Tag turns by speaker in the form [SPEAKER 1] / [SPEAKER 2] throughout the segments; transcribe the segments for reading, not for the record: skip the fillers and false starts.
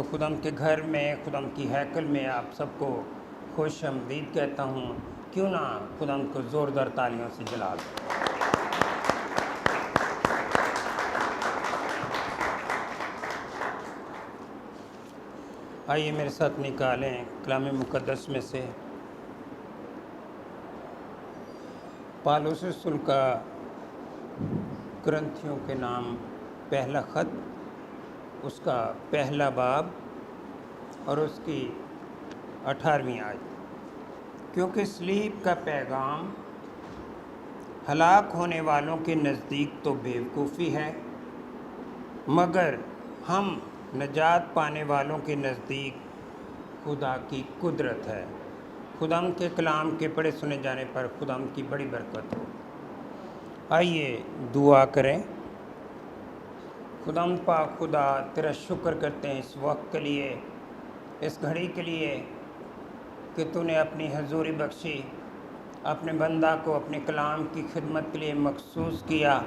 [SPEAKER 1] خدم کے گھر میں، خدم کی ہیکل میں آپ سب کو خوش آمدید کہتا ہوں۔ کیوں نہ خدم کو زوردار تالیوں سے جلا دیں۔ آئیے میرے ساتھ نکالیں کلام مقدس میں سے پالوس رسول کا کرنتھیوں کے نام پہلا خط، اس کا پہلا باب اور اس کی 18ویں آیت۔ کیونکہ صلیب کا پیغام ہلاک ہونے والوں کے نزدیک تو بیوقوفی ہے، مگر ہم نجات پانے والوں کے نزدیک خدا کی قدرت ہے۔ خدم کے کلام کے پڑھے سنے جانے پر خدم کی بڑی برکت ہو۔ آئیے دعا کریں۔ خدم پاک خدا، تیرا شکر کرتے ہیں اس وقت کے لیے، اس گھڑی کے لیے کہ تو نے اپنی حضوری بخشی، اپنے بندہ کو اپنے کلام کی خدمت کے لیے مخصوص کیا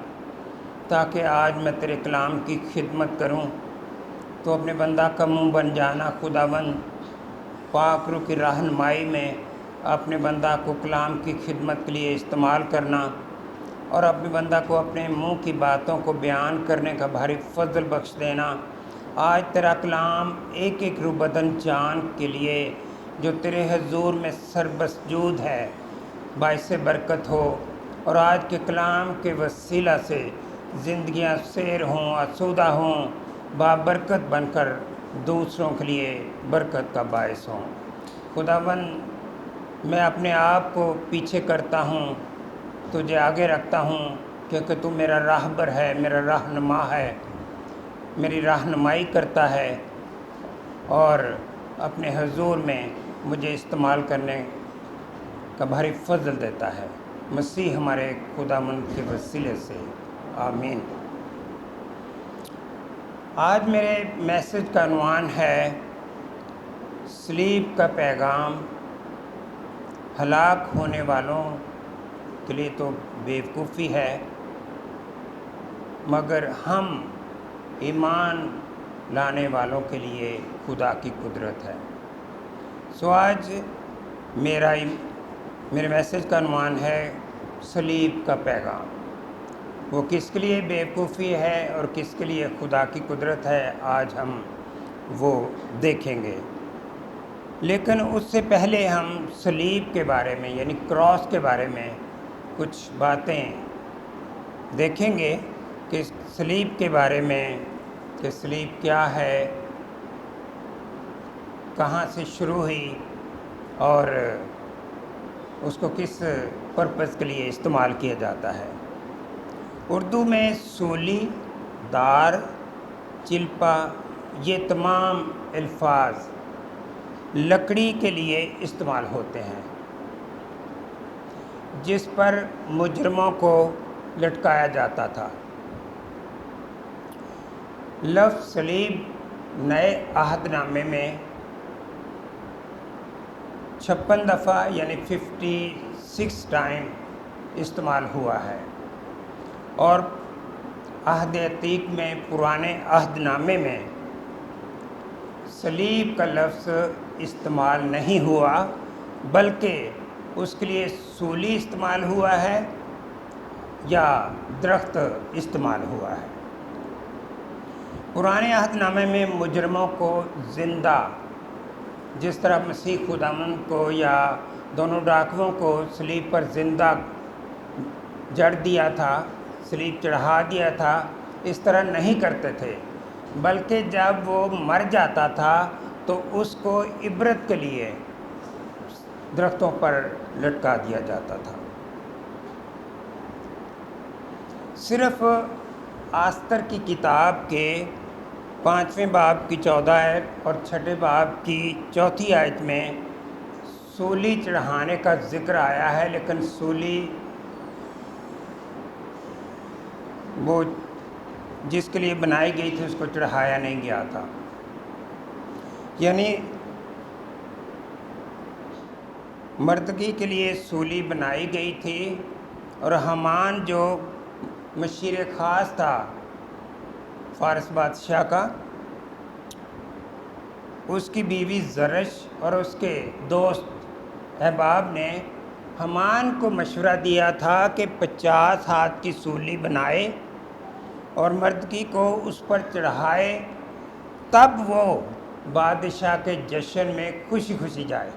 [SPEAKER 1] تاکہ آج میں تیرے کلام کی خدمت کروں۔ تو اپنے بندہ کا منہ بن جانا خداوند، پاک روح کی رہنمائی میں اپنے بندہ کو کلام کی خدمت کے لیے استعمال کرنا اور اپنے بندہ کو اپنے منہ کی باتوں کو بیان کرنے کا بھاری فضل بخش دینا۔ آج تیرا کلام ایک ایک روح بدن جان کے لیے جو تیرے حضور میں سربسجود ہے باعث برکت ہو، اور آج کے کلام کے وسیلہ سے زندگیاں سیر ہوں، آسودہ ہوں، بابرکت بن کر دوسروں کے لیے برکت کا باعث ہوں۔ خداوند، میں اپنے آپ کو پیچھے کرتا ہوں، تجھے آگے رکھتا ہوں، کیونکہ تو میرا راہبر ہے، میرا رہنما ہے، میری رہنمائی کرتا ہے اور اپنے حضور میں مجھے استعمال کرنے کا بھاری فضل دیتا ہے۔ مسیح ہمارے خداوند کے وسیلے سے، آمین۔ آج میرے میسج کا عنوان ہے صلیب کا پیغام ہلاک ہونے والوں کے لیے تو بیوقوفی ہے، مگر ہم ایمان لانے والوں کے لیے خدا کی قدرت ہے۔ آج میرے میسج کا عنوان ہے صلیب کا پیغام۔ وہ کس کے لیے بیوقوفی ہے اور کس کے لیے خدا کی قدرت ہے، آج ہم وہ دیکھیں گے۔ لیکن اس سے پہلے ہم صلیب کے بارے میں یعنی کراس کے بارے میں کچھ باتیں دیکھیں گے کہ صلیب کے بارے میں، کہ صلیب کیا ہے، کہاں سے شروع ہوئی اور اس کو کس پرپس کے لیے استعمال کیا جاتا ہے۔ اردو میں سولی، دار، چلپا، یہ تمام الفاظ لکڑی کے لیے استعمال ہوتے ہیں جس پر مجرموں کو لٹکایا جاتا تھا۔ لفظ صلیب نئے عہد نامے میں 56 دفعہ یعنی 56 ٹائم استعمال ہوا ہے، اور عہد عتیق میں، پرانے عہد نامے میں صلیب کا لفظ استعمال نہیں ہوا، بلکہ اس کے لیے سولی استعمال ہوا ہے یا درخت استعمال ہوا ہے۔ پرانے عہد نامے میں مجرموں کو زندہ، جس طرح مسیح خداوند کو یا دونوں ڈاکوؤں کو صلیب پر زندہ جڑ دیا تھا، صلیب چڑھا دیا تھا، اس طرح نہیں کرتے تھے، بلکہ جب وہ مر جاتا تھا تو اس کو عبرت کے لیے درختوں پر لٹکا دیا جاتا تھا۔ صرف آستر کی کتاب کے 5ویں باب کی 14 آیت اور 6 باب کی 4 آیت میں سولی چڑھانے کا ذکر آیا ہے، لیکن سولی وہ جس کے لیے بنائی گئی تھی اس کو چڑھایا نہیں گیا تھا۔ یعنی مردگی کے لیے سولی بنائی گئی تھی، اور حامان جو مشیر خاص تھا فارس بادشاہ کا، اس کی بیوی زرش اور اس کے دوست احباب نے حمان کو مشورہ دیا تھا کہ 50 ہاتھ کی سولی بنائے اور مردکی کو اس پر چڑھائے، تب وہ بادشاہ کے جشن میں خوشی خوشی جائے۔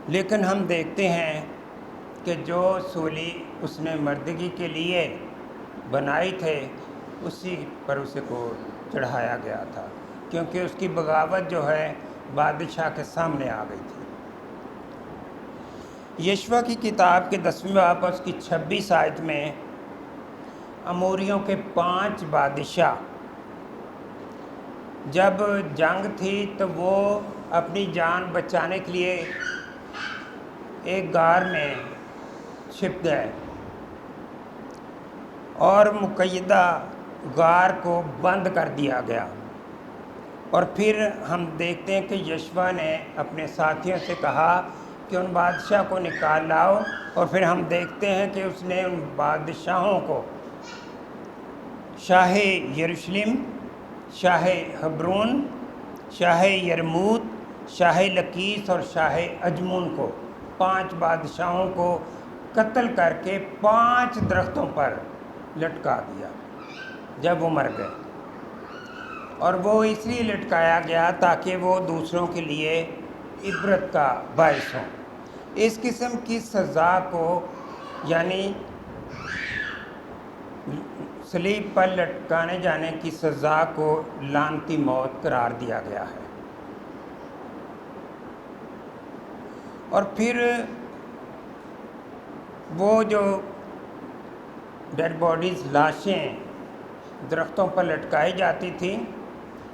[SPEAKER 1] لیکن ہم دیکھتے ہیں کہ جو سولی اس نے مردگی کے لیے بنائی تھے اسی پر اسے کو چڑھایا گیا تھا، کیونکہ اس کی بغاوت جو ہے بادشاہ کے سامنے آ گئی تھی۔ یشوع کی کتاب کے 10ویں باب اس کی 26 آیت میں اموریوں کے 5 بادشاہ جب جنگ تھی تو وہ اپنی جان بچانے کے لیے ایک غار میں چھپ گئے اور مقیدہ غار کو بند کر دیا گیا، اور پھر ہم دیکھتے ہیں کہ یشوع نے اپنے ساتھیوں سے کہا کہ ان بادشاہ کو نکال لاؤ، اور پھر ہم دیکھتے ہیں کہ اس نے ان بادشاہوں کو شاہ یروشلم، شاہ حبرون، شاہ یرموت، شاہ لکیس اور شاہ اجمون کو 5 بادشاہوں کو قتل کر کے 5 درختوں پر لٹکا دیا جب وہ مر گئے، اور وہ اس لیے لٹکایا گیا تاکہ وہ دوسروں کے لیے عبرت کا باعث ہوں۔ اس قسم کی سزا کو یعنی صلیب پر لٹکانے جانے کی سزا کو لعنتی موت قرار دیا گیا ہے۔ اور پھر وہ جو ڈیڈ باڈیز، لاشیں درختوں پر لٹکائی جاتی تھیں،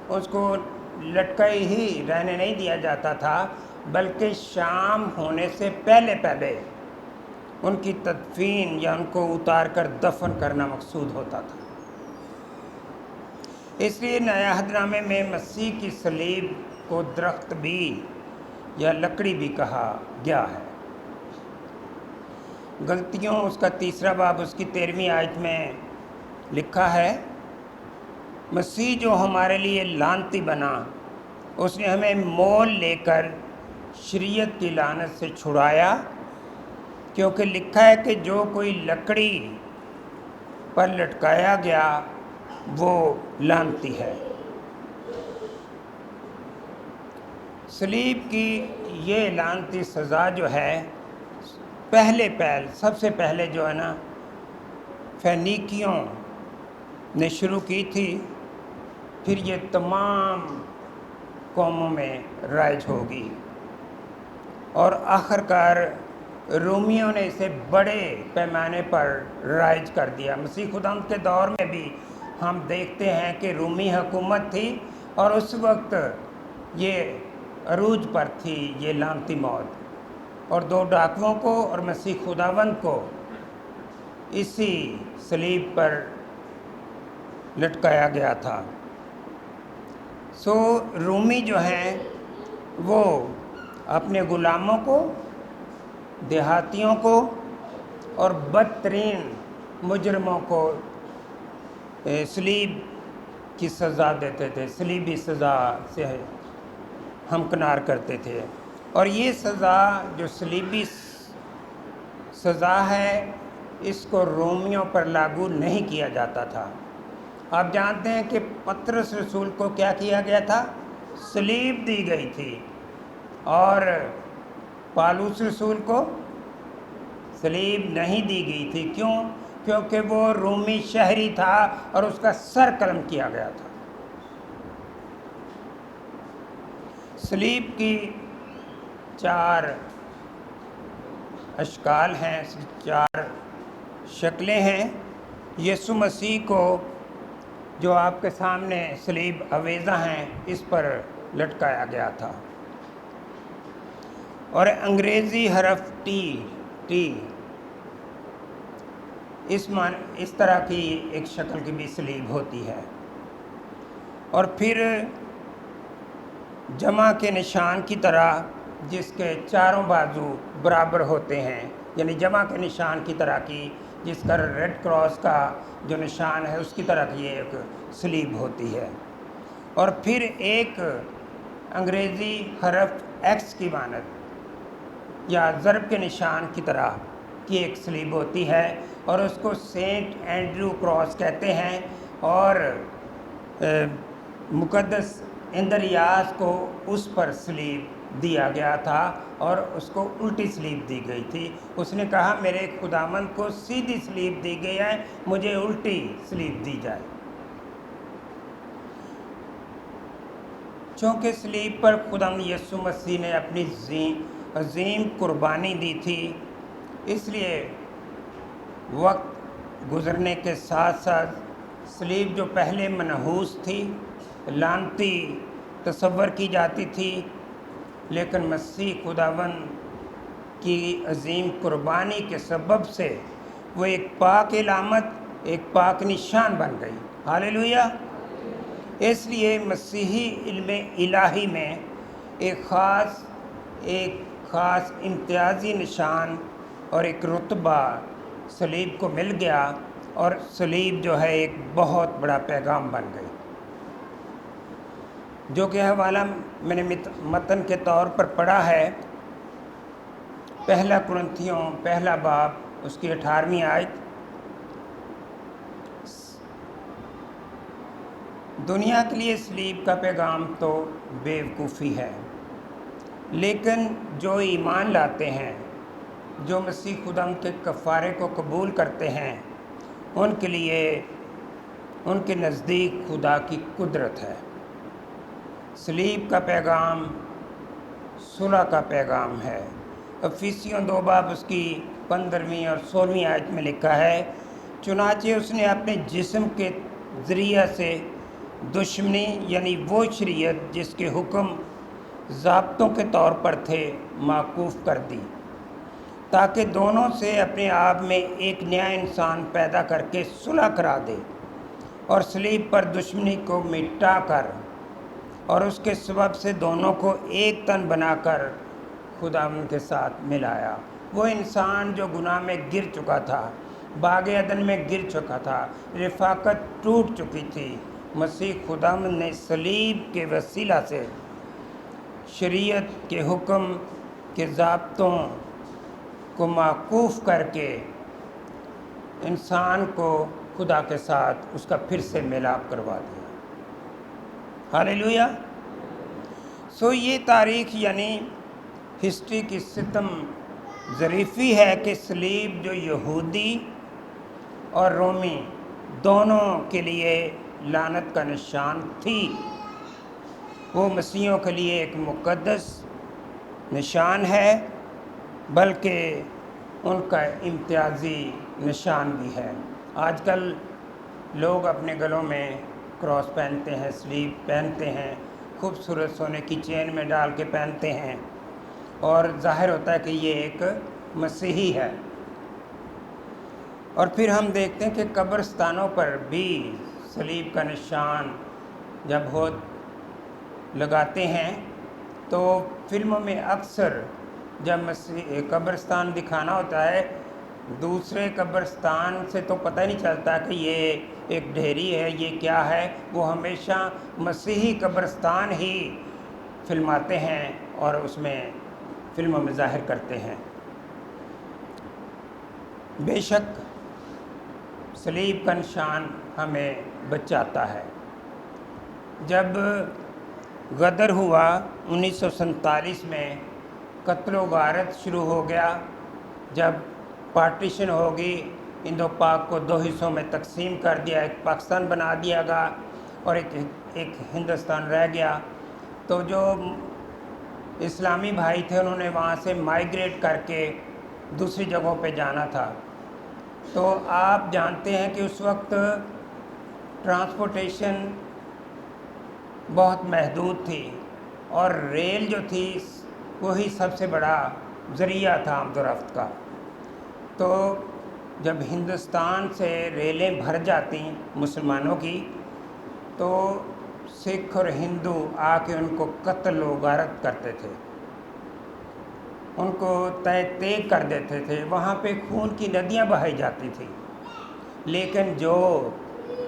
[SPEAKER 1] اس کو لٹکائی ہی رہنے نہیں دیا جاتا تھا، بلکہ شام ہونے سے پہلے ان کی تدفین یا ان کو اتار کر دفن کرنا مقصود ہوتا تھا۔ اس لیے نئے عہد نامے میں مسیح کی صلیب کو درخت بھی یا لکڑی بھی کہا گیا ہے۔ غلطیوں اس کا 3 باب اس کی 13ویں آیت میں لکھا ہے، مسیح جو ہمارے لیے لعنتی بنا، اس نے ہمیں مول لے کر شریعت کی لعنت سے چھڑایا، کیونکہ لکھا ہے کہ جو کوئی لکڑی پر لٹکایا گیا وہ لعنتی ہے۔ صلیب کی یہ لعنتی سزا جو ہے سب سے پہلے جو ہے نا فینیکیوں نے شروع کی تھی، پھر یہ تمام قوموں میں رائج ہوگی، اور آخرکار رومیوں نے اسے بڑے پیمانے پر رائج کر دیا۔ مسیح خداوند کے دور میں بھی ہم دیکھتے ہیں کہ رومی حکومت تھی، اور اس وقت یہ عروج پر تھی یہ لعنتی موت، اور 2 ڈاکوؤں کو اور مسیح خداوند کو اسی صلیب پر لٹکایا گیا تھا۔ رومی جو ہیں وہ اپنے غلاموں کو، دیہاتیوں کو اور بدترین مجرموں کو صلیب کی سزا دیتے تھے، صلیبی سزا سے ہمکنار کرتے تھے، اور یہ سزا جو صلیبی سزا ہے اس کو رومیوں پر لاگو نہیں کیا جاتا تھا۔ آپ جانتے ہیں کہ پطرس رسول کو کیا کیا گیا تھا؟ صلیب دی گئی تھی، اور پالوس رسول کو صلیب نہیں دی گئی تھی۔ کیوں؟ کیونکہ وہ رومی شہری تھا اور اس کا سر قلم کیا گیا تھا۔ صلیب کی 4 اشکال ہیں، 4 شکلیں ہیں۔ یسوع مسیح کو جو آپ کے سامنے صلیب آویزاں ہیں اس پر لٹکایا گیا تھا، اور انگریزی حرف ٹی اس طرح کی ایک شکل کی بھی صلیب ہوتی ہے، اور پھر جمع کے نشان کی طرح جس کے چاروں بازو برابر ہوتے ہیں، یعنی جمع کے نشان کی طرح کی، جس کا ریڈ کراس کا جو نشان ہے اس کی طرح کی ایک صلیب ہوتی ہے۔ اور پھر ایک انگریزی حرف ایکس کی مانند یا ضرب کے نشان کی طرح کی ایک سلیب ہوتی ہے، اور اس کو سینٹ اینڈریو کراس کہتے ہیں، اور مقدس اندریاس کو اس پر سلیب دیا گیا تھا اور اس کو الٹی سلیب دی گئی تھی۔ اس نے کہا میرے خداوند کو سیدھی سلیب دی گئی ہے، مجھے الٹی سلیب دی جائے۔ چونکہ سلیب پر خداوند یسوع مسیح نے اپنی عظیم قربانی دی تھی، اس لیے وقت گزرنے کے ساتھ ساتھ سلیب جو پہلے منحوس تھی، لعنتی تصور کی جاتی تھی، لیکن مسیح خداوند کی عظیم قربانی کے سبب سے وہ ایک پاک علامت، ایک پاک نشان بن گئی۔ ہاللیلویہ۔ اس لیے مسیحی علم الہی میں ایک خاص امتیازی نشان اور ایک رتبہ صلیب کو مل گیا، اور صلیب جو ہے ایک بہت بڑا پیغام بن گئی، جو کہ حوالہ میں نے متن کے طور پر پڑھا ہے، پہلا کرنتھیوں پہلا باب اس کی 18ویں آیت۔ دنیا کے لیے صلیب کا پیغام تو بیوقوفی ہے، لیکن جو ایمان لاتے ہیں، جو مسیح خداوند کے کفارے کو قبول کرتے ہیں، ان کے لیے ان کے نزدیک خدا کی قدرت ہے۔ صلیب کا پیغام صلح کا پیغام ہے۔ افسیوں 2 باب اس کی 15ویں اور 16ویں آیت میں لکھا ہے، چنانچہ اس نے اپنے جسم کے ذریعہ سے دشمنی، یعنی وہ شریعت جس کے حکم ضابطوں کے طور پر تھے، موقوف کر دی، تاکہ دونوں سے اپنے آپ میں ایک نیا انسان پیدا کر کے صلح کرا دے، اور صلیب پر دشمنی کو مٹا کر اور اس کے سبب سے دونوں کو ایک تن بنا کر خداوند کے ساتھ ملایا۔ وہ انسان جو گناہ میں گر چکا تھا، باغ عدن میں گر چکا تھا، رفاقت ٹوٹ چکی تھی، مسیح خداوند نے صلیب کے وسیلہ سے شریعت کے حکم کے ضابطوں کو موقوف کر کے انسان کو خدا کے ساتھ اس کا پھر سے ملاپ کروا دیا۔ ہاللیلویہ۔ یہ تاریخ یعنی ہسٹری کی ستم ظریفی ہے کہ صلیب جو یہودی اور رومی دونوں کے لیے لعنت کا نشان تھی، وہ مسیحیوں کے لیے ایک مقدس نشان ہے، بلکہ ان کا امتیازی نشان بھی ہے۔ آج کل لوگ اپنے گلوں میں کراس پہنتے ہیں، سلیب پہنتے ہیں، خوبصورت سونے کی چین میں ڈال کے پہنتے ہیں، اور ظاہر ہوتا ہے کہ یہ ایک مسیحی ہے۔ اور پھر ہم دیکھتے ہیں کہ قبرستانوں پر بھی صلیب کا نشان جب لگاتے ہیں، تو فلموں میں اکثر جب قبرستان دکھانا ہوتا ہے، دوسرے قبرستان سے تو پتہ نہیں چلتا کہ یہ ایک ڈھیری ہے، یہ کیا ہے، وہ ہمیشہ مسیحی قبرستان ہی فلماتے ہیں اور اس میں فلموں میں ظاہر کرتے ہیں۔ بے شک صلیب کا نشان ہمیں بچاتا ہے۔ جب غدر ہوا 1947 میں، قتل و غارت شروع ہو گیا، جب پارٹیشن ہوگی، ہندو پاک کو 2 حصوں میں تقسیم کر دیا، ایک پاکستان بنا دیا گیا اور ایک ہندوستان رہ گیا، تو جو اسلامی بھائی تھے انہوں نے وہاں سے مائیگریٹ کر کے دوسری جگہوں پہ جانا تھا۔ تو آپ جانتے ہیں کہ اس وقت ٹرانسپورٹیشن بہت محدود تھی، اور ریل جو تھی وہی سب سے بڑا ذریعہ تھا آمد و رفت کا۔ تو جب ہندوستان سے ریلیں بھر جاتی مسلمانوں کی، تو سکھ اور ہندو آ کے ان کو قتل و غارت کرتے تھے، ان کو تیگ کر دیتے تھے، وہاں پہ خون کی ندیاں بہائی جاتی تھیں۔ لیکن جو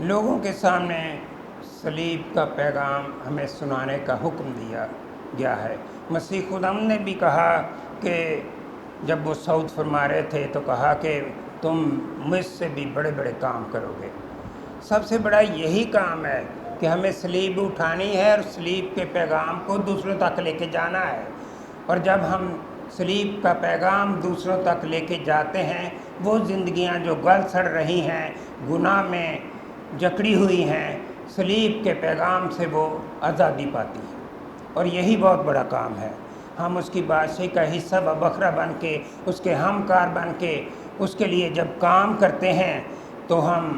[SPEAKER 1] لوگوں کے سامنے صلیب کا پیغام ہمیں سنانے کا حکم دیا گیا ہے۔ مسیح خداوند نے بھی کہا کہ جب وہ صعود فرما رہے تھے تو کہا کہ تم مجھ سے بھی بڑے بڑے کام کرو گے۔ سب سے بڑا یہی کام ہے کہ ہمیں صلیب اٹھانی ہے اور صلیب کے پیغام کو دوسروں تک لے کے جانا ہے۔ اور جب ہم صلیب کا پیغام دوسروں تک لے کے جاتے ہیں، وہ زندگیاں جو گل سڑ رہی ہیں، گناہ میں جکڑی ہوئی ہیں، صلیب کے پیغام سے وہ آزادی پاتی ہیں، اور یہی بہت بڑا کام ہے۔ ہم اس کی بادشاہی کا حصہ و بکرا بن کے، اس کے ہم کار بن کے، اس کے لیے جب کام کرتے ہیں تو ہم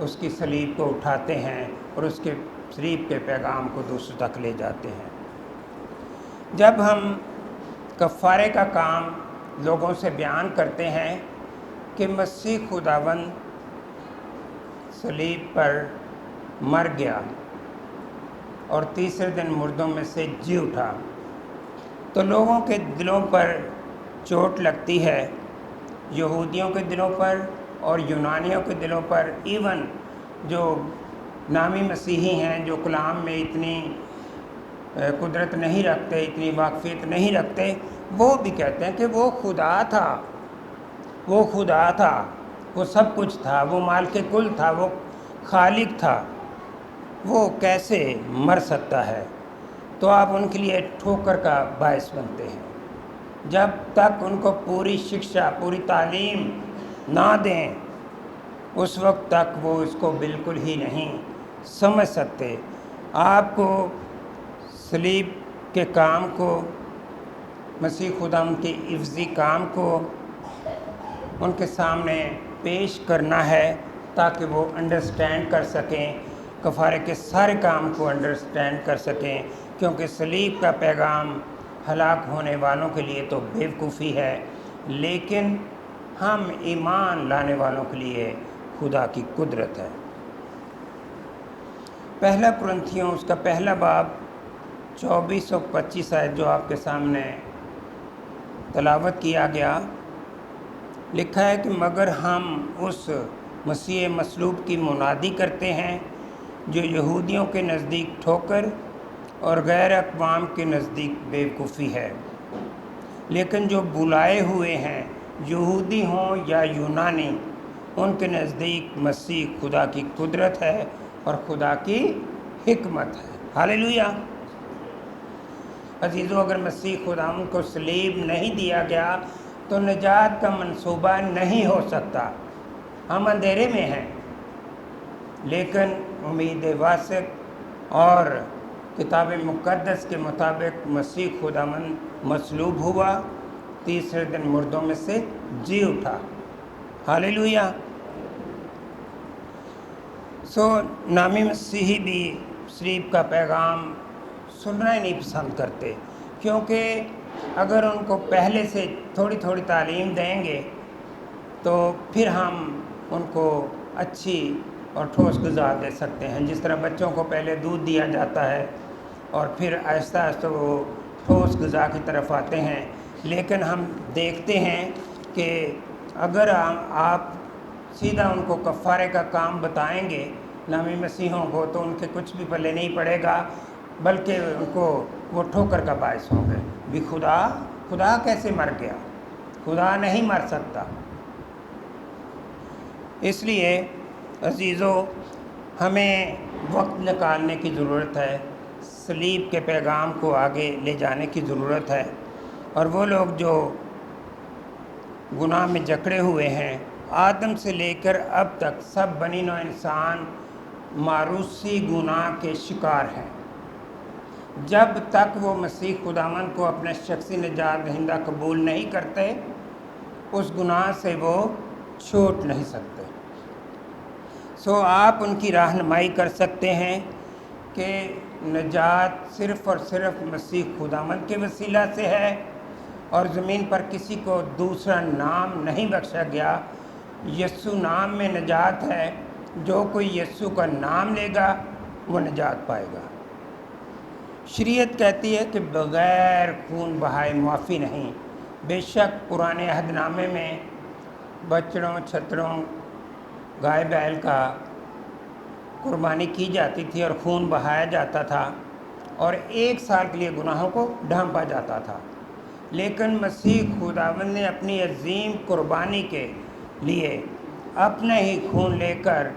[SPEAKER 1] اس کی صلیب کو اٹھاتے ہیں اور اس کے صلیب کے پیغام کو دوسروں تک لے جاتے ہیں۔ جب ہم کفارے کا کام لوگوں سے بیان کرتے ہیں کہ مسیح خداوند صلیب پر مر گیا اور تیسرے دن مردوں میں سے جی اٹھا، تو لوگوں کے دلوں پر چوٹ لگتی ہے، یہودیوں کے دلوں پر اور یونانیوں کے دلوں پر، ایون جو نامی مسیحی ہیں جو کلام میں اتنی قدرت نہیں رکھتے، اتنی واقفیت نہیں رکھتے، وہ بھی کہتے ہیں کہ وہ خدا تھا، وہ خدا تھا، وہ سب کچھ تھا، وہ مالک کل تھا، وہ خالق تھا، وہ کیسے مر سکتا ہے؟ تو آپ ان کے لیے ٹھوکر کا باعث بنتے ہیں۔ جب تک ان کو پوری شکشا، پوری تعلیم نہ دیں، اس وقت تک وہ اس کو بالکل ہی نہیں سمجھ سکتے۔ آپ کو صلیب کے کام کو، مسیح خداوند کے عوضی کام کو ان کے سامنے پیش کرنا ہے تاکہ وہ انڈرسٹینڈ کر سکیں، کفارے کے سارے کام کو انڈرسٹینڈ کر سکیں، کیونکہ صلیب کا پیغام ہلاک ہونے والوں کے لیے تو بیوقوفی ہے، لیکن ہم ایمان لانے والوں کے لیے خدا کی قدرت ہے۔ پہلا کرنتھیوں اس کا پہلا باب 24 و 25 آیت جو آپ کے سامنے تلاوت کیا گیا، لکھا ہے کہ مگر ہم اس مسیح مصلوب کی منادی کرتے ہیں جو یہودیوں کے نزدیک ٹھوکر اور غیر اقوام کے نزدیک بیوقوفی ہے، لیکن جو بلائے ہوئے ہیں، یہودی ہوں یا یونانی، ان کے نزدیک مسیح خدا کی قدرت ہے اور خدا کی حکمت ہے۔ ہاللیلویہ۔ عزیزو، اگر مسیح خداوند کو صلیب نہیں دیا گیا تو نجات کا منصوبہ نہیں ہو سکتا۔ ہم اندھیرے میں ہیں، لیکن امید واثق اور کتاب مقدس کے مطابق مسیح خداوند مصلوب ہوا، تیسرے دن مردوں میں سے جی اٹھا۔ ہاللیلویہ۔ نامی مسیحی بھی صلیب کا پیغام سننا ہی نہیں پسند کرتے، کیونکہ اگر ان کو پہلے سے تھوڑی تھوڑی تعلیم دیں گے تو پھر ہم ان کو اچھی اور ٹھوس غذا دے سکتے ہیں۔ جس طرح بچوں کو پہلے دودھ دیا جاتا ہے اور پھر آہستہ آہستہ وہ ٹھوس غذا کی طرف آتے ہیں، لیکن ہم دیکھتے ہیں کہ اگر آپ سیدھا ان کو کفارے کا کام بتائیں گے نامی مسیحوں کو، تو ان کے کچھ بھی پلے نہیں پڑے گا، بلکہ ان کو وہ ٹھوکر کا باعث ہوں گے۔ بھی خدا کیسے مر گیا؟ خدا نہیں مر سکتا۔ اس لیے عزیزو، ہمیں وقت نکالنے کی ضرورت ہے، صلیب کے پیغام کو آگے لے جانے کی ضرورت ہے، اور وہ لوگ جو گناہ میں جکڑے ہوئے ہیں، آدم سے لے کر اب تک سب بنی نوع انسان معروسی گناہ کے شکار ہیں۔ جب تک وہ مسیح خداوند کو اپنا شخصی نجات دہندہ قبول نہیں کرتے، اس گناہ سے وہ چھوٹ نہیں سکتے۔ آپ ان کی رہنمائی کر سکتے ہیں کہ نجات صرف اور صرف مسیح خداوند کے وسیلہ سے ہے، اور زمین پر کسی کو دوسرا نام نہیں بخشا گیا۔ یسوع نام میں نجات ہے، جو کوئی یسوع کا نام لے گا وہ نجات پائے گا۔ شریعت کہتی ہے کہ بغیر خون بہائے معافی نہیں۔ بے شک پرانے عہد نامے میں بچڑوں، چھتروں، گائے بیل کا قربانی کی جاتی تھی اور خون بہایا جاتا تھا اور 1 سال کے لیے گناہوں کو ڈھانپا جاتا تھا، لیکن مسیح خداوند نے اپنی عظیم قربانی کے لیے اپنا ہی خون لے کر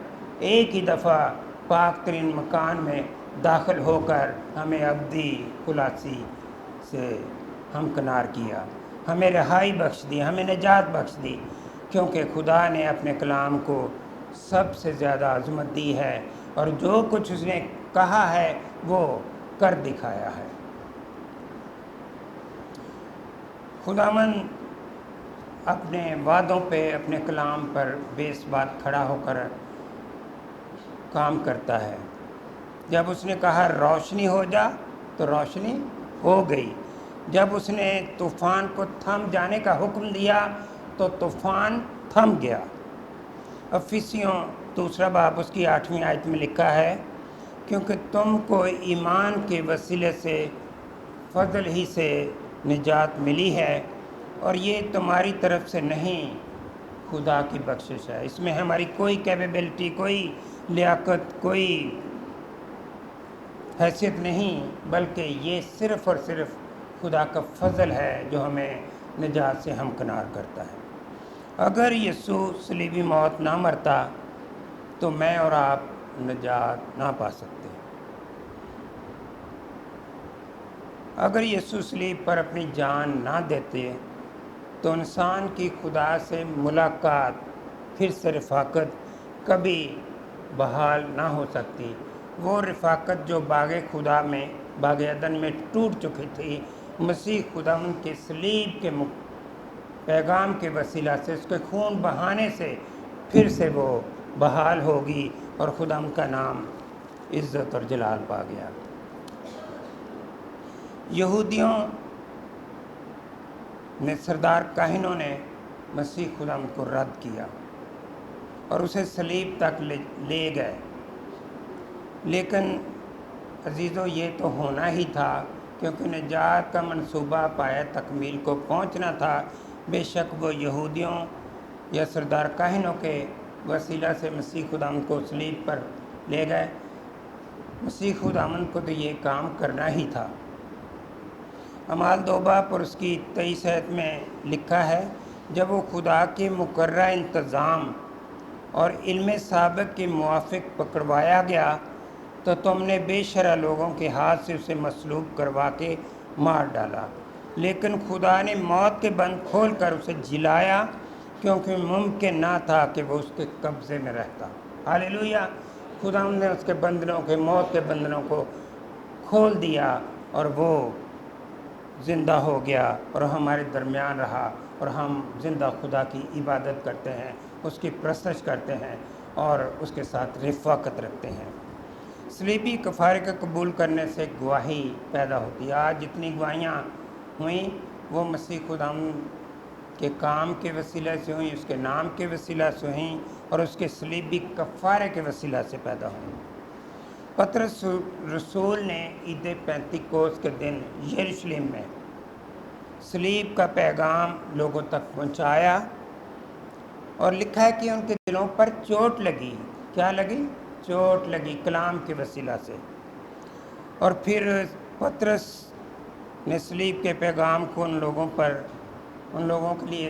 [SPEAKER 1] ایک ہی دفعہ پاک ترین مکان میں داخل ہو کر ہمیں ابدی خلاصی سے ہمکنار کیا، ہمیں رہائی بخش دی، ہمیں نجات بخش دی، کیونکہ خدا نے اپنے کلام کو سب سے زیادہ عظمت دی ہے اور جو کچھ اس نے کہا ہے وہ کر دکھایا ہے۔ خداوند اپنے وعدوں پہ، اپنے کلام پر بے ثبات کھڑا ہو کر کام کرتا ہے۔ جب اس نے کہا روشنی ہو جا تو روشنی ہو گئی، جب اس نے طوفان کو تھم جانے کا حکم دیا تو طوفان تھم گیا۔ افسیوں 2 باب اس کی 8ویں آیت میں لکھا ہے، کیونکہ تم کو ایمان کے وسیلے سے فضل ہی سے نجات ملی ہے اور یہ تمہاری طرف سے نہیں، خدا کی بخشش ہے۔ اس میں ہماری کوئی کیپیبلٹی، کوئی لیاقت، کوئی حیثیت نہیں، بلکہ یہ صرف اور صرف خدا کا فضل ہے جو ہمیں نجات سے ہمکنار کرتا ہے۔ اگر یسوع صلیبی موت نہ مرتا تو میں اور آپ نجات نہ پا سکتے۔ اگر یسوع صلیب پر اپنی جان نہ دیتے تو انسان کی خدا سے ملاقات، پھر سے رفاقت کبھی بحال نہ ہو سکتی۔ وہ رفاقت جو باغ خدا میں، باغ عدن میں ٹوٹ چکی تھی، مسیح خداوند کے صلیب کے پیغام کے وسیلہ سے، اس کے خون بہانے سے پھر سے وہ بحال ہوگی اور خداوند کا نام عزت اور جلال پا گیا۔ یہودیوں نے، سردار کاہنوں نے مسیح خداوند کو رد کیا اور اسے صلیب تک لے گئے، لیکن عزیزو یہ تو ہونا ہی تھا، کیونکہ نجات کا منصوبہ پایہ تکمیل کو پہنچنا تھا۔ بے شک وہ یہودیوں یا سردار کاہنوں کے وسیلہ سے مسیح خداوند کو صلیب پر لے گئے، مسیح خداوند کو تو یہ کام کرنا ہی تھا۔ اعمال 2 باب اور اس کی 23 آیت میں لکھا ہے، جب وہ خدا کے مقررہ انتظام اور علم سابق کے موافق پکڑوایا گیا تو تم نے بے شرع لوگوں کے ہاتھ سے اسے مصلوب کروا کے مار ڈالا، لیکن خدا نے موت کے بند کھول کر اسے جلایا، کیونکہ ممکن نہ تھا کہ وہ اس کے قبضے میں رہتا۔ ہاللیلویہ! خدا نے اس کے بندنوں کے، موت کے بندنوں کو کھول دیا اور وہ زندہ ہو گیا اور ہمارے درمیان رہا، اور ہم زندہ خدا کی عبادت کرتے ہیں، اس کی پرستش کرتے ہیں اور اس کے ساتھ رفاقت رکھتے ہیں۔ صلیبی کفارے کا قبول کرنے سے گواہی پیدا ہوتی ہے۔ آج جتنی گواہیاں ہوئیں وہ مسیح خداوند کے کام کے وسیلہ سے ہوئیں، اس کے نام کے وسیلہ سے ہوئیں اور اس کے صلیبی کفارے کے وسیلہ سے پیدا ہوئیں۔ پطرس رسول نے عید پینتیکوس کے دن یروشلم میں صلیب کا پیغام لوگوں تک پہنچایا، اور لکھا ہے کہ ان کے دلوں پر چوٹ لگی۔ کیا لگی؟ چوٹ لگی کلام کے وسیلہ سے۔ اور پھر پطرس نے صلیب کے پیغام کو ان لوگوں کے لیے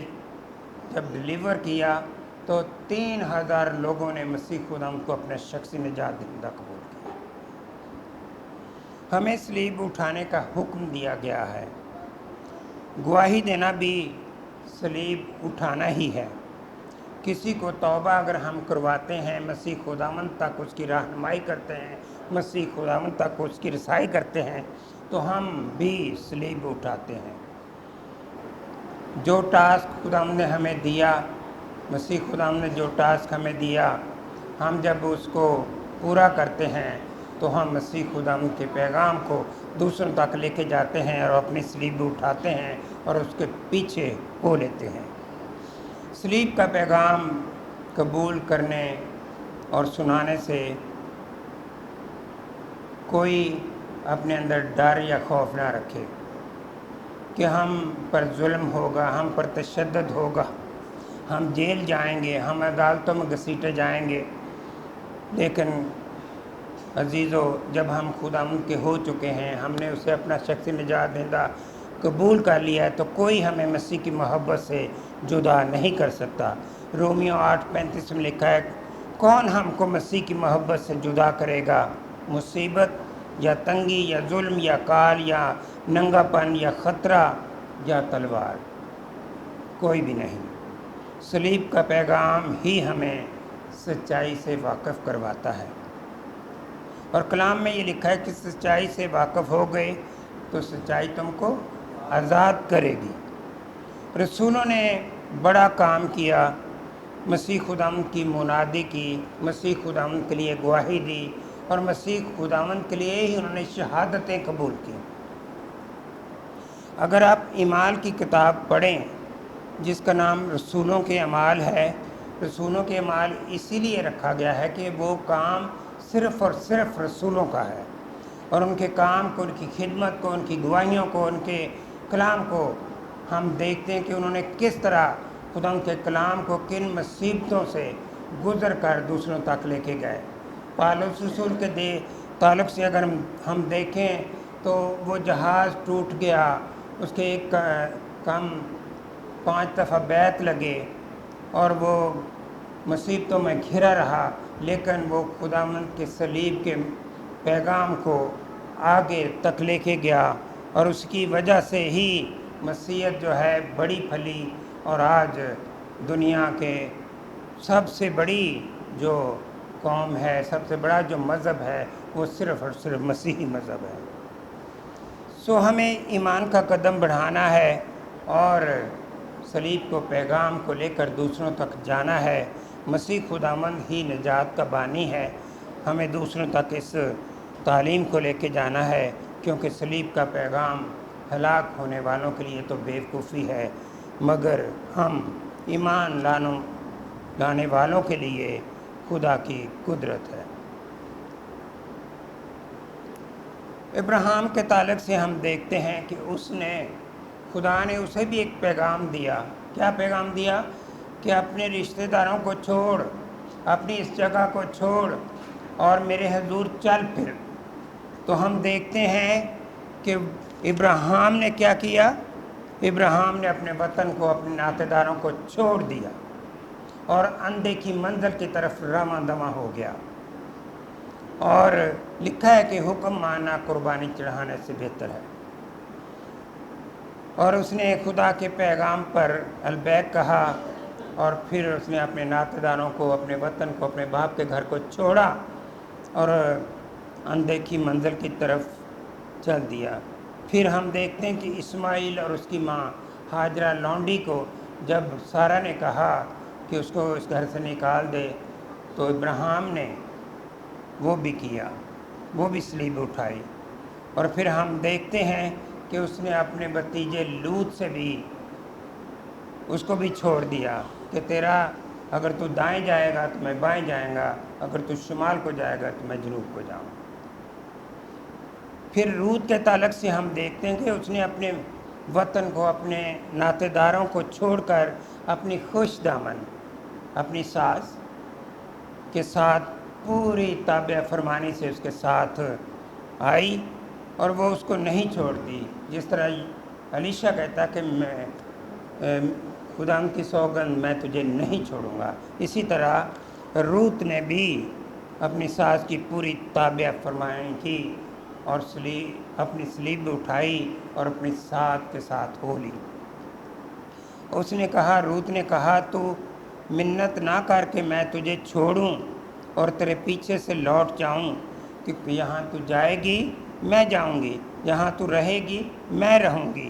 [SPEAKER 1] جب ڈلیور کیا تو 3000 لوگوں نے مسیح خداوند کو اپنا شخصی نجات دہندہ قبول کیا۔ ہمیں صلیب اٹھانے کا حکم دیا گیا ہے، گواہی دینا بھی صلیب اٹھانا ہی ہے۔ کسی کو توبہ اگر ہم کرواتے ہیں، مسیح خداوند تک اس کی رہنمائی کرتے ہیں، مسیح خداوند تک اس کی رسائی کرتے ہیں، تو ہم بھی صلیب اٹھاتے ہیں۔ جو ٹاسک خداوند نے ہمیں دیا، مسیح خداوند نے جو ٹاسک ہمیں دیا، ہم جب اس کو پورا کرتے ہیں تو ہم مسیح خداوند کے پیغام کو دوسروں تک لے کے جاتے ہیں اور اپنی صلیب اٹھاتے ہیں اور اس کے پیچھے ہو لیتے ہیں۔ صلیب کا پیغام قبول کرنے اور سنانے سے کوئی اپنے اندر ڈر یا خوف نہ رکھے کہ ہم پر ظلم ہوگا، ہم پر تشدد ہوگا، ہم جیل جائیں گے، ہم عدالتوں میں گھسیٹے جائیں گے، لیکن عزیزو، جب ہم خداوند کے ہو چکے ہیں، ہم نے اسے اپنا شخصی نجات دہندہ قبول کر لیا ہے، تو کوئی ہمیں مسیح کی محبت سے جدا نہیں کر سکتا۔ رومیو 8:35 میں لکھا ہے، کون ہم کو مسیح کی محبت سے جدا کرے گا؟ مصیبت یا تنگی یا ظلم یا کال یا ننگا پن یا خطرہ یا تلوار؟ کوئی بھی نہیں۔ صلیب کا پیغام ہی ہمیں سچائی سے واقف کرواتا ہے، اور کلام میں یہ لکھا ہے کہ سچائی سے واقف ہو گئے تو سچائی تم کو آزاد کرے گی۔ رسولوں نے بڑا کام کیا، مسیح خداوند کی منادی کی، مسیح خداوند کے لیے گواہی دی، اور مسیح خداوند کے لیے ہی انہوں نے شہادتیں قبول کی۔ اگر آپ اعمال کی کتاب پڑھیں جس کا نام رسولوں کے اعمال ہے، رسولوں کے اعمال اسی لیے رکھا گیا ہے کہ وہ کام صرف اور صرف رسولوں کا ہے، اور ان کے کام کو، ان کی خدمت کو، ان کی گواہیوں کو، ان کے کلام کو ہم دیکھتے ہیں کہ انہوں نے کس طرح خدا ان کے کلام کو کن مصیبتوں سے گزر کر دوسروں تک لے کے گئے۔ پالوس رسول کے تعلق سے اگر ہم دیکھیں تو وہ جہاز ٹوٹ گیا، اس کے ایک کم 5 دفعہ بیت لگے، اور وہ مصیبتوں میں گھرا رہا، لیکن وہ خداوند کے صلیب کے پیغام کو آگے تک لے کے گیا، اور اس کی وجہ سے ہی مسیحیت جو ہے بڑی پھلی، اور آج دنیا کے سب سے بڑی جو قوم ہے، سب سے بڑا جو مذہب ہے، وہ صرف اور صرف مسیحی مذہب ہے۔ سو ہمیں ایمان کا قدم بڑھانا ہے اور صلیب کو، پیغام کو لے کر دوسروں تک جانا ہے۔ مسیح خداوند ہی نجات کا بانی ہے، ہمیں دوسروں تک اس تعلیم کو لے کے جانا ہے، کیونکہ صلیب کا پیغام ہلاک ہونے والوں کے لیے تو بیوقوفی ہے، مگر ہم ایمان لانے والوں کے لیے خدا کی قدرت ہے۔ ابراہیم کے تعلق سے ہم دیکھتے ہیں کہ خدا نے اسے بھی ایک پیغام دیا۔ کیا پیغام دیا؟ کہ اپنے رشتہ داروں کو چھوڑ، اپنی اس جگہ کو چھوڑ اور میرے حضور چل پھر۔ تو ہم دیکھتے ہیں کہ ابراہیم نے کیا کیا؟ ابراہیم نے اپنے وطن کو، اپنے ناطے داروں کو چھوڑ دیا اور اندیکھی منزل کی طرف رواں دواں ہو گیا، اور لکھا ہے کہ حکم ماننا قربانی چڑھانے سے بہتر ہے۔ اور اس نے خدا کے پیغام پر البیک کہا، اور پھر اس نے اپنے ناطے داروں کو، اپنے وطن کو، اپنے باپ کے گھر کو چھوڑا اور اندیکھی منزل کی طرف چل دیا۔ پھر ہم دیکھتے ہیں کہ اسماعیل اور اس کی ماں ہاجرہ لونڈی کو جب سارہ نے کہا کہ اس کو اس گھر سے نکال دے، تو ابراہیم نے وہ بھی کیا، وہ بھی صلیب اٹھائی۔ اور پھر ہم دیکھتے ہیں کہ اس نے اپنے بھتیجے لوط سے بھی اس کو بھی چھوڑ دیا کہ اگر تو دائیں جائے گا تو میں بائیں جائیں گا، اگر تو شمال کو جائے گا تو میں جنوب کو جاؤں۔ پھر روت کے تعلق سے ہم دیکھتے ہیں کہ اس نے اپنے وطن کو، اپنے ناطے داروں کو چھوڑ کر اپنی خوش دامن اپنی ساس کے ساتھ پوری تابع فرمانی سے اس کے ساتھ آئی، اور وہ اس کو نہیں چھوڑتی۔ جس طرح علیشہ کہتا کہ میں خدا کی سوگند میں تجھے نہیں چھوڑوں گا، اسی طرح روت نے بھی اپنی ساس کی پوری تابع فرمانی کی اور اپنی صلیب اٹھائی اور اپنی ساس کے ساتھ ہو لی۔ روت نے کہا تو منت نہ کر کے میں تجھے چھوڑوں اور تیرے پیچھے سے لوٹ جاؤں، کہ یہاں تو جائے گی میں جاؤں گی، یہاں تو رہے گی میں رہوں گی،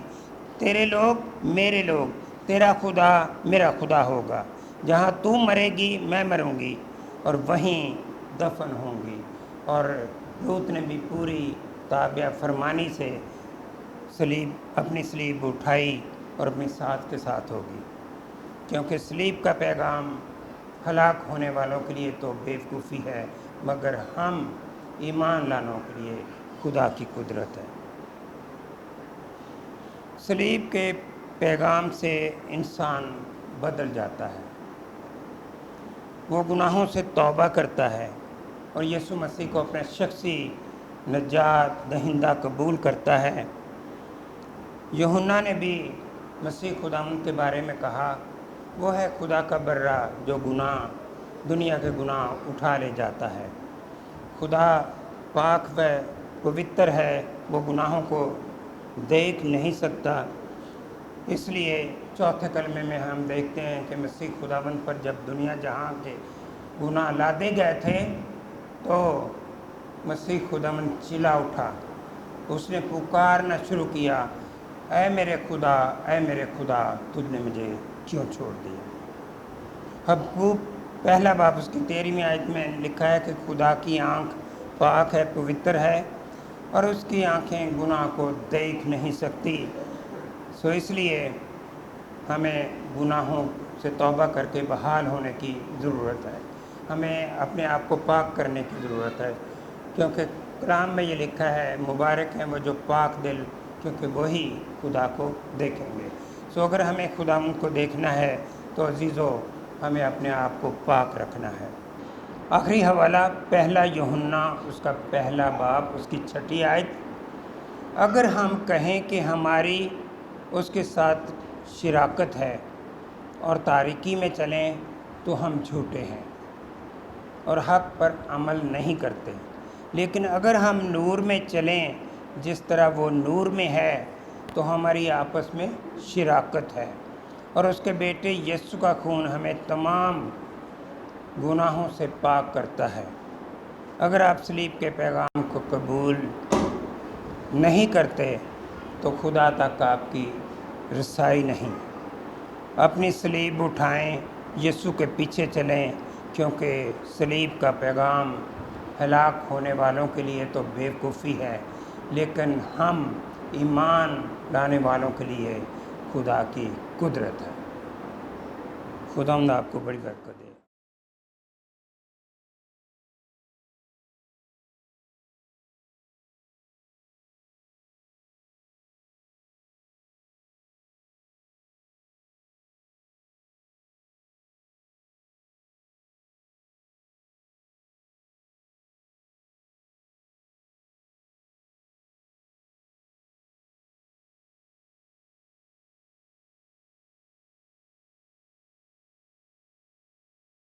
[SPEAKER 1] تیرے لوگ میرے لوگ، تیرا خدا میرا خدا ہوگا، جہاں تو مرے گی میں مروں گی اور وہیں دفن ہوں گی۔ اور لوط نے بھی پوری تابع فرمانی سے اپنی صلیب اٹھائی اور اپنی ساتھ کے ساتھ ہوگی، کیونکہ صلیب کا پیغام ہلاک ہونے والوں کے لیے تو بیوقوفی ہے، مگر ہم ایمان لانوں کے لیے خدا کی قدرت ہے۔ صلیب کے پیغام سے انسان بدل جاتا ہے، وہ گناہوں سے توبہ کرتا ہے اور یسوع مسیح کو اپنا شخصی نجات دہندہ قبول کرتا ہے، یوحنا نے بھی مسیح خداوند کے بارے میں کہا، وہ ہے خدا کا برہ جو دنیا کے گناہ اٹھا لے جاتا ہے۔ خدا پاک و پوتر ہے، وہ گناہوں کو دیکھ نہیں سکتا۔ اس لیے چوتھے کلمے میں ہم دیکھتے ہیں کہ مسیح خداوند پر جب دنیا جہاں کے گناہ لادے گئے تھے تو مسیح خداوند چلا اٹھا، اس نے پکارنا شروع کیا، اے میرے خدا تجھ نے مجھے کیوں چھوڑ دیا۔ حبقوق پہلا باب اس کی 13ویں آیت میں لکھا ہے کہ خدا کی آنکھ پاک ہے، پوتر ہے، اور اس کی آنکھیں گناہ کو دیکھ نہیں سکتی۔ اس لیے ہمیں گناہوں سے توبہ کر کے بحال ہونے کی ضرورت ہے، ہمیں اپنے آپ کو پاک کرنے کی ضرورت ہے، کیونکہ کلام میں یہ لکھا ہے، مبارک ہیں وہ جو پاک دل، کیونکہ وہی خدا کو دیکھیں گے۔ اگر ہمیں خداوند کو دیکھنا ہے تو عزیزو ہمیں اپنے آپ کو پاک رکھنا ہے۔ آخری حوالہ پہلا یوحنا اس کا پہلا باب اس کی 6 آیت، اگر ہم کہیں کہ ہماری اس کے ساتھ شراکت ہے اور تاریکی میں چلیں تو ہم جھوٹے ہیں اور حق پر عمل نہیں کرتے، لیکن اگر ہم نور میں چلیں جس طرح وہ نور میں ہے تو ہماری آپس میں شراکت ہے، اور اس کے بیٹے یسوع کا خون ہمیں تمام گناہوں سے پاک کرتا ہے۔ اگر آپ صلیب کے پیغام کو قبول نہیں کرتے تو خدا تک آپ کی رسائی نہیں۔ اپنی صلیب اٹھائیں، یسوع کے پیچھے چلیں، کیونکہ صلیب کا پیغام ہلاک ہونے والوں کے لیے تو بیوقوفی ہے، لیکن ہم ایمان لانے والوں کے لیے خدا کی قدرت ہے۔ خداوند آپ کو بڑی برکت دے۔